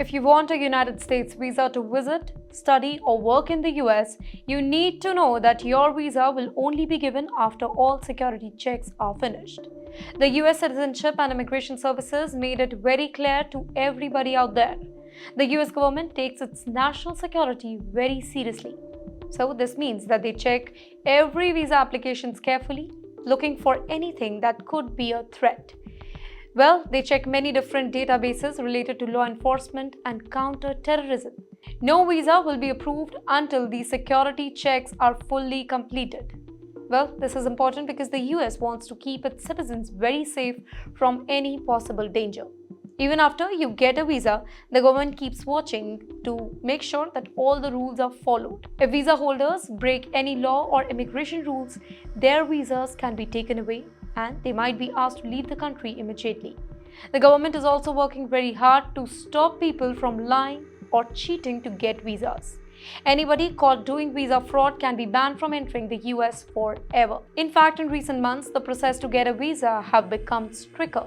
If you want a United States visa to visit, study, or work in the US, you need to know that your visa will only be given after all security checks are finished. The US Citizenship and Immigration Services made it very clear to everybody out there. The US government takes its national security very seriously. So this means that they check every visa applications carefully, looking for anything that could be a threat. Well, they check many different databases related to law enforcement and counterterrorism. No visa will be approved until the security checks are fully completed. Well, this is important because the US wants to keep its citizens very safe from any possible danger. Even after you get a visa, the government keeps watching to make sure that all the rules are followed. If visa holders break any law or immigration rules, their visas can be taken away and they might be asked to leave the country immediately. The government is also working very hard to stop people from lying or cheating to get visas. Anybody caught doing visa fraud can be banned from entering the US forever. In fact, in recent months, the process to get a visa have become stricter.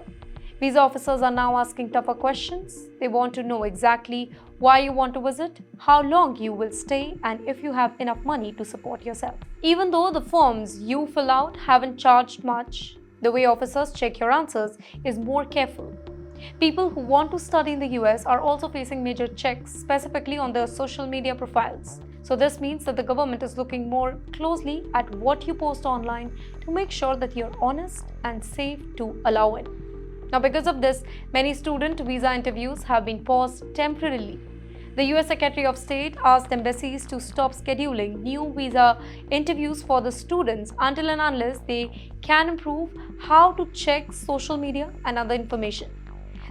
Visa officers are now asking tougher questions. They want to know exactly why you want to visit, how long you will stay, and if you have enough money to support yourself. Even though the forms you fill out haven't charged much, the way officers check your answers is more careful. People who want to study in the US are also facing major checks, specifically on their social media profiles. So this means that the government is looking more closely at what you post online to make sure that you're honest and safe to allow in. Now, because of this, many student visa interviews have been paused temporarily. The US Secretary of State asked embassies to stop scheduling new visa interviews for the students until and unless they can improve how to check social media and other information.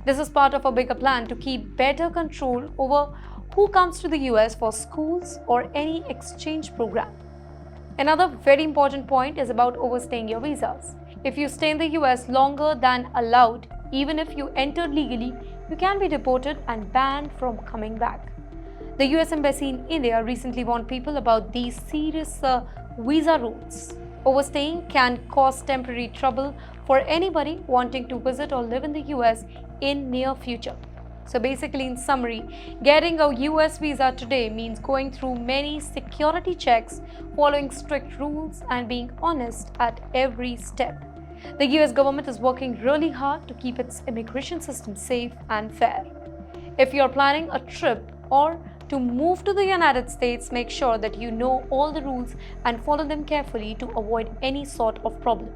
This is part of a bigger plan to keep better control over who comes to the US for schools or any exchange program. Another very important point is about overstaying your visas. If you stay in the US longer than allowed, even if you entered legally, you can be deported and banned from coming back. The US Embassy in India recently warned people about these serious visa rules. Overstaying can cause temporary trouble for anybody wanting to visit or live in the US in near future. So basically, in summary, getting a US visa today means going through many security checks, following strict rules, and being honest at every step. The US government is working really hard to keep its immigration system safe and fair. If you're planning a trip or to move to the United States, make sure that you know all the rules and follow them carefully to avoid any sort of problem.